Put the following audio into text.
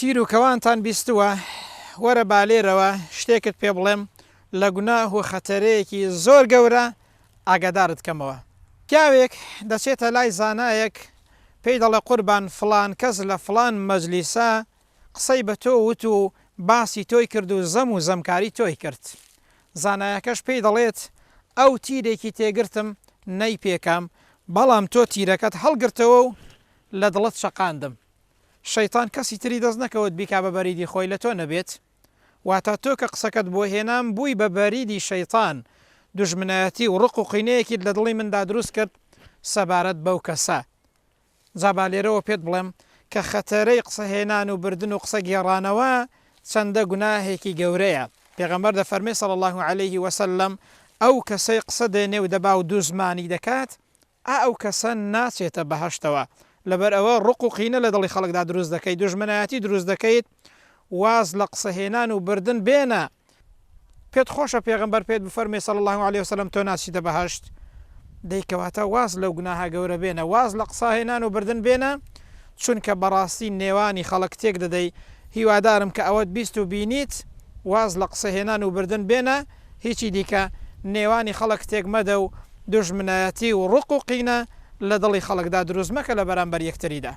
تیر و کەوانتان بیستووە وەرە بالێرەوە شتێکت پێ بڵێم لە گوناه و خەتەرەیەکی زۆر گەورە ئاگادارت کەمەوە. پیاوێک دەچێتە لای زانایەک پێی دەڵێ قوربان فڵان کەس لە فڵان مەجلیسە قسەی بە تۆ وت و باسی تۆی کرد و زەم و زەمکاری تۆی کرد. زانایەکەش پێی دەڵێت ئەو تیرێکی تێگرتم نەی پێکام، بەڵام تۆ تیرەکەت هەڵگرتەوە و لە دڵت شەقاندم. شەیتان کەسی تری دەست نەکەوت بیکا بە بەریدی خۆی لە تۆ نەبێت، واتە تۆ کە قسەکەت بۆ هێنام بووی بە بەریدی شەیتان، دوژمنایەتی و ڕق و قینەیەکی لە دڵی مندا دروست کرد سەبارەت بەو کەسە. جا لێرەوە پێت بڵێم کە خەتەرەی قسەهێنان و بردن و قسە گێڕانەوە چەندە گوناهێکی گەورەیە. پێغەمبەر دەفەرمێ صلی الله عليه وسلم ئەو کەسەی قسە دێنێ و دەبا و دوژمانی دەکات ئەو کەسە ناچێتە بەهەشتەوە، لەبەر ئەوە ڕق و قینە لە دڵی خەڵکدا دروست دەکەیت، دوژمنایەتی دروست دەکەیت، واز لە قسەهێنان و بردن بێنە. پێت خۆشە پێغەمبەر پێت بفەرمێ صلی الله عليه وسلم تۆ ناچیتە بەهەشت، دەیکەواتە واز لەو گوناهە گەورە بێنە، واز لە قسەهێنان و بردن بێنە، چونکە بەڕاستی نێوانی خەڵک تێک دەدەی. هیوادارم کە ئەوەت بیست و بینیت واز لە قسەهێنان و بردن بێنە، هیچی دیکە نێوانی خەڵک تێک مەدە و دوژمنایەتی و ڕق و قینە لە دڵی خەڵکدا دروست مەکە لە بەرامبەر یەکتریدا.